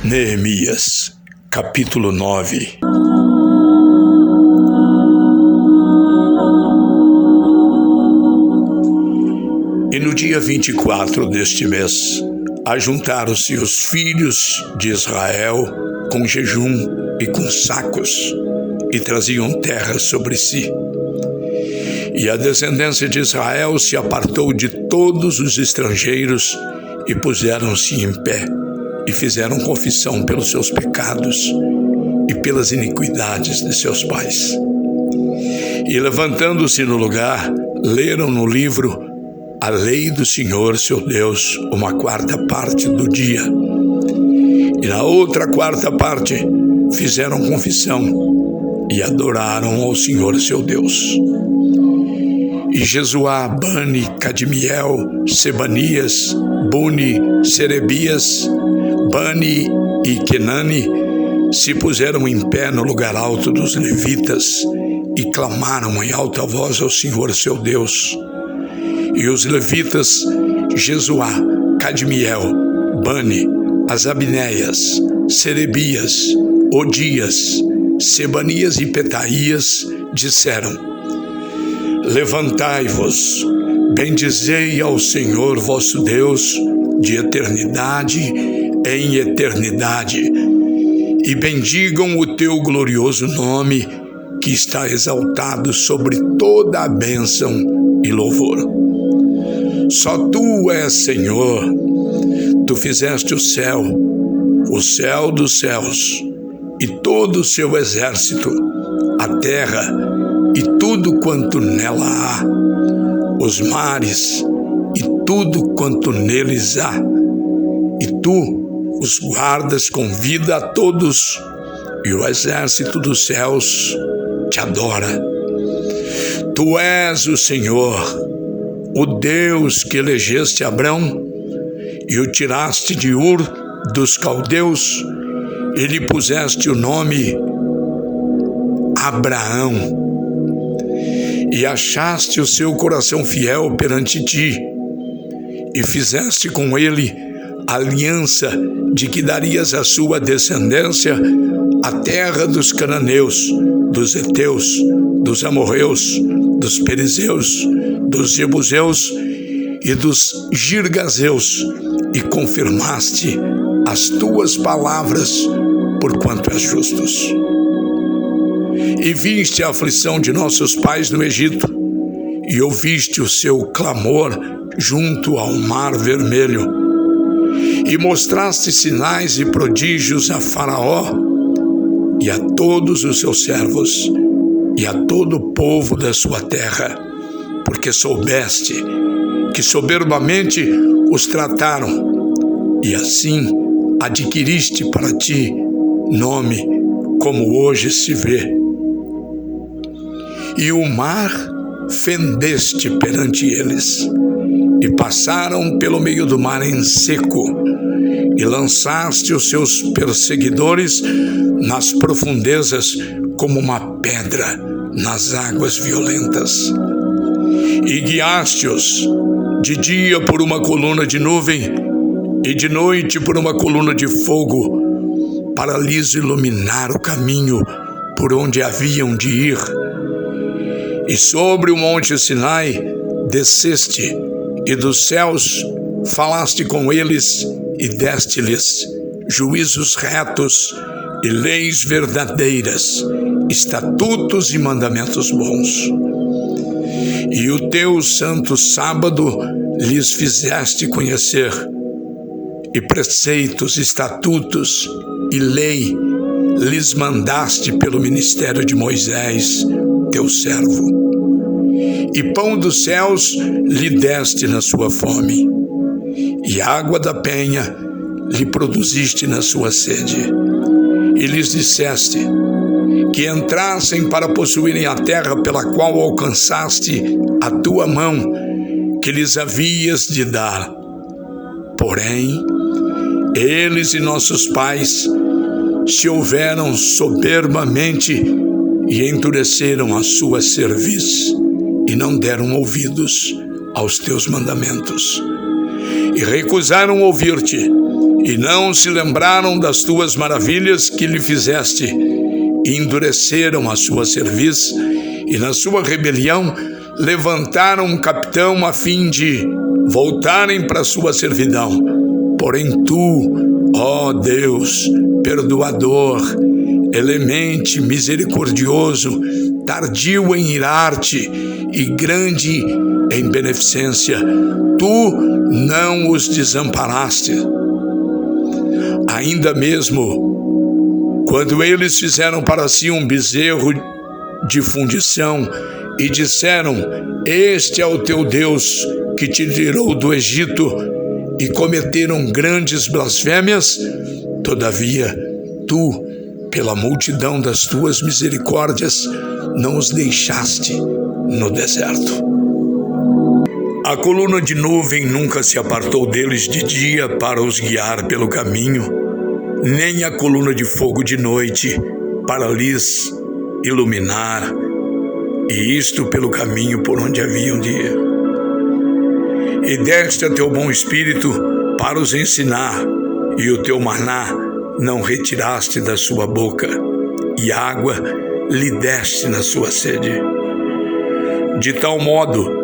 Neemias, capítulo 9. E no dia 24 deste mês, ajuntaram-se os filhos de Israel com jejum e com sacos, e traziam terra sobre si. E a descendência de Israel se apartou de todos os estrangeiros e puseram-se em pé, e fizeram confissão pelos seus pecados e pelas iniquidades de seus pais. E levantando-se no lugar, leram no livro a lei do Senhor seu Deus, uma quarta parte do dia. E na outra quarta parte fizeram confissão e adoraram ao Senhor seu Deus. E Jesuá, Bani, Cadmiel, Sebanias, Buni, Serebias, Bani e Kenani se puseram em pé no lugar alto dos levitas e clamaram em alta voz ao Senhor seu Deus. E os levitas, Jesuá, Cadmiel, Bani, Asabneias, Serebias, Odias, Sebanias e Petaías, disseram: Levantai-vos, bendizei ao Senhor vosso Deus de eternidade em eternidade, e bendigam o teu glorioso nome, que está exaltado sobre toda a bênção e louvor. Só tu és Senhor, tu fizeste o céu dos céus, e todo o seu exército, a terra e tudo quanto nela há, os mares e tudo quanto neles há, e tu os guardas com vida a todos, e o exército dos céus te adora. Tu és o Senhor, o Deus que elegeste Abrão e o tiraste de Ur dos caldeus, e lhe puseste o nome Abraão, e achaste o seu coração fiel perante ti, e fizeste com ele aliança de que darias à sua descendência a terra dos cananeus, dos heteus, dos amorreus, dos perizeus, dos jebuseus e dos girgazeus, e confirmaste as tuas palavras, porquanto és justos. E viste a aflição de nossos pais no Egito, e ouviste o seu clamor junto ao mar vermelho, e mostraste sinais e prodígios a Faraó e a todos os seus servos e a todo o povo da sua terra, porque soubeste que soberbamente os trataram, e assim adquiriste para ti nome, como hoje se vê. E o mar fendeste perante eles, e passaram pelo meio do mar em seco, e lançaste os seus perseguidores nas profundezas como uma pedra nas águas violentas. E guiaste-os de dia por uma coluna de nuvem e de noite por uma coluna de fogo, para lhes iluminar o caminho por onde haviam de ir. E sobre o monte Sinai desceste, e dos céus falaste com eles, e deste-lhes juízos retos e leis verdadeiras, estatutos e mandamentos bons. E o teu santo sábado lhes fizeste conhecer, e preceitos, estatutos e lei lhes mandaste pelo ministério de Moisés, teu servo. E pão dos céus lhe deste na sua fome, e água da penha lhe produziste na sua sede. E lhes disseste que entrassem para possuírem a terra pela qual alcançaste a tua mão, que lhes havias de dar. Porém, eles e nossos pais se houveram soberbamente e endureceram a sua cerviz, e não deram ouvidos aos teus mandamentos, e recusaram ouvir-te, e não se lembraram das tuas maravilhas que lhe fizeste, e endureceram a sua cerviz, e na sua rebelião levantaram um capitão a fim de voltarem para a sua servidão. Porém tu, ó Deus, perdoador, clemente, misericordioso, tardio em irar-te e grande em beneficência, tu não os desamparaste. Ainda mesmo quando eles fizeram para si um bezerro de fundição e disseram: este é o teu Deus que te tirou do Egito, e cometeram grandes blasfêmias, todavia tu, pela multidão das tuas misericórdias, não os deixaste no deserto. A coluna de nuvem nunca se apartou deles de dia para os guiar pelo caminho, nem a coluna de fogo de noite para lhes iluminar, e isto pelo caminho por onde haviam de ir. E deste a teu bom espírito para os ensinar, e o teu maná não retiraste da sua boca, e água lhe deste na sua sede. De tal modo,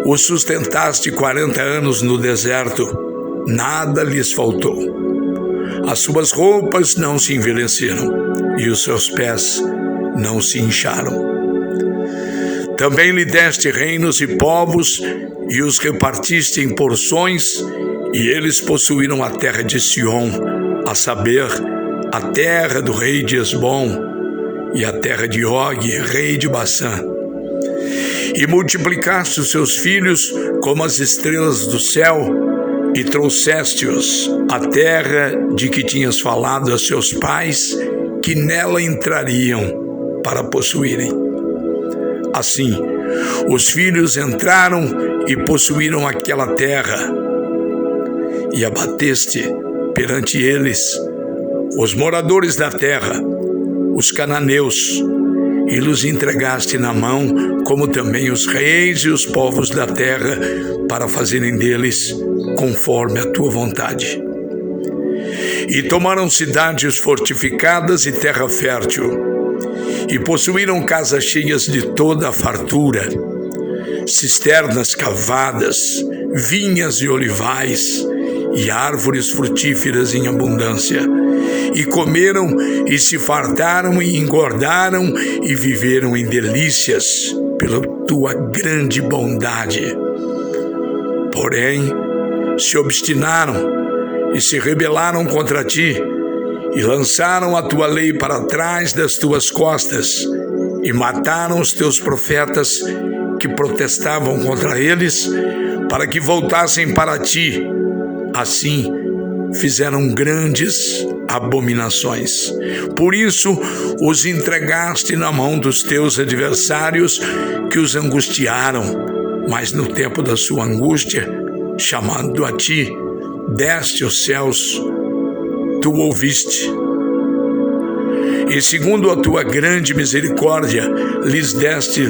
os sustentaste 40 anos no deserto, nada lhes faltou. As suas roupas não se envelheceram, e os seus pés não se incharam. Também lhe deste reinos e povos, e os repartiste em porções, e eles possuíram a terra de Sion, a saber, a terra do rei de Esbom, e a terra de Og, rei de Bassã. E multiplicaste os seus filhos como as estrelas do céu, e trouxeste-os à terra de que tinhas falado a seus pais, que nela entrariam para possuírem. Assim, os filhos entraram e possuíram aquela terra, e abateste perante eles os moradores da terra, os cananeus, e los entregaste na mão, como também os reis e os povos da terra, para fazerem deles conforme a tua vontade. E tomaram cidades fortificadas e terra fértil, e possuíram casas cheias de toda a fartura, cisternas cavadas, vinhas e olivais, e árvores frutíferas em abundância. E comeram e se fartaram e engordaram e viveram em delícias pela tua grande bondade. Porém, se obstinaram e se rebelaram contra ti, e lançaram a tua lei para trás das tuas costas, e mataram os teus profetas que protestavam contra eles, para que voltassem para ti. Assim, fizeram grandes abominações. Por isso, os entregaste na mão dos teus adversários, que os angustiaram. Mas no tempo da sua angústia, chamando a ti, deste os céus, tu ouviste. E segundo a tua grande misericórdia, lhes deste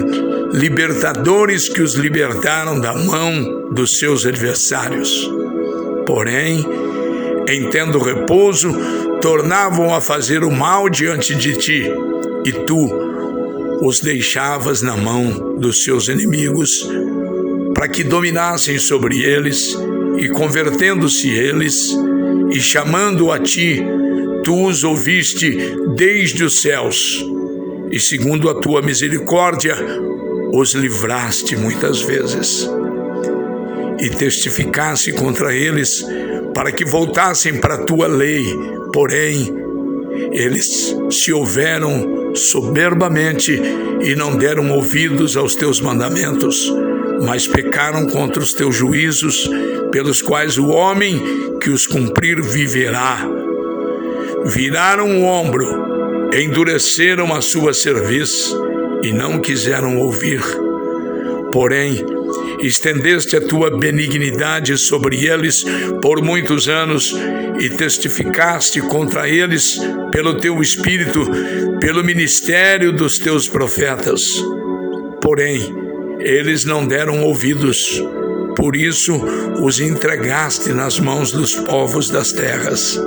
libertadores que os libertaram da mão dos seus adversários. Porém, em tendo repouso, tornavam a fazer o mal diante de ti, e tu os deixavas na mão dos seus inimigos, para que dominassem sobre eles, e convertendo-se eles, e chamando a ti, tu os ouviste desde os céus, e segundo a tua misericórdia, os livraste muitas vezes. E testificasse contra eles, para que voltassem para a tua lei. Porém, eles se houveram soberbamente e não deram ouvidos aos teus mandamentos, mas pecaram contra os teus juízos, pelos quais o homem que os cumprir viverá. Viraram o ombro, endureceram a sua cerviz e não quiseram ouvir. Porém, estendeste a tua benignidade sobre eles por muitos anos e testificaste contra eles pelo teu Espírito, pelo ministério dos teus profetas. Porém, eles não deram ouvidos, por isso os entregaste nas mãos dos povos das terras.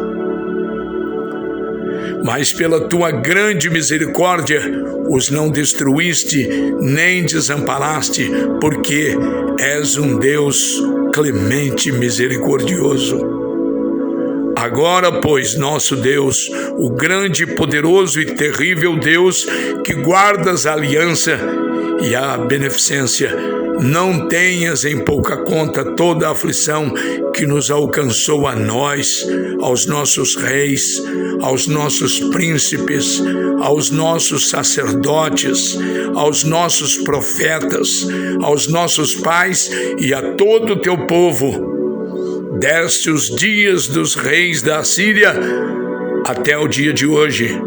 Mas pela tua grande misericórdia os não destruíste nem desamparaste, porque és um Deus clemente e misericordioso. Agora, pois, nosso Deus, o grande, poderoso e terrível Deus, que guardas a aliança e a beneficência, não tenhas em pouca conta toda a aflição que nos alcançou a nós, aos nossos reis, aos nossos príncipes, aos nossos sacerdotes, aos nossos profetas, aos nossos pais e a todo o teu povo. Deste os dias dos reis da Assíria até o dia de hoje.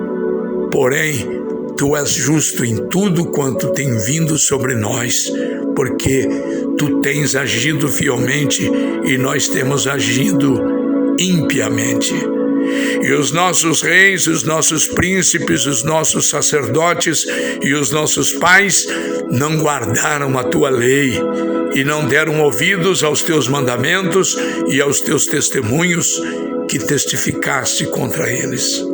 Porém, tu és justo em tudo quanto tem vindo sobre nós, porque tu tens agido fielmente e nós temos agido impiamente. E os nossos reis, os nossos príncipes, os nossos sacerdotes e os nossos pais não guardaram a tua lei e não deram ouvidos aos teus mandamentos e aos teus testemunhos que testificaste contra eles.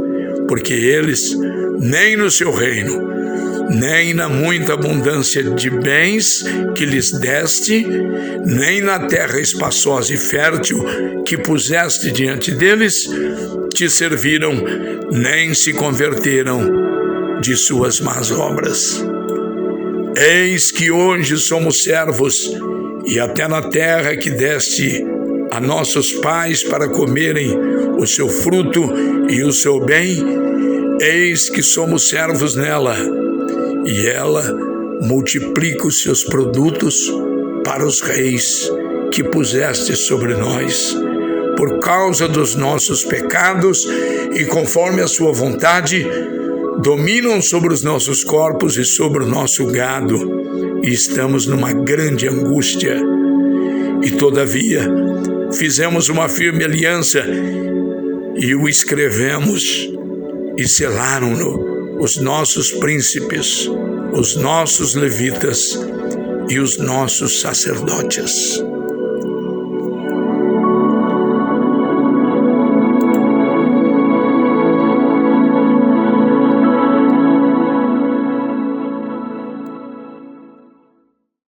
Porque eles, nem no seu reino, nem na muita abundância de bens que lhes deste, nem na terra espaçosa e fértil que puseste diante deles, te serviram, nem se converteram de suas más obras. Eis que hoje somos servos, e até na terra que deste a nossos pais para comerem o seu fruto e o seu bem, eis que somos servos nela, e ela multiplica os seus produtos para os reis que puseste sobre nós, por causa dos nossos pecados e conforme a sua vontade, dominam sobre os nossos corpos e sobre o nosso gado, e estamos numa grande angústia. E todavia, fizemos uma firme aliança e o escrevemos e selaram-no os nossos príncipes, os nossos levitas e os nossos sacerdotes.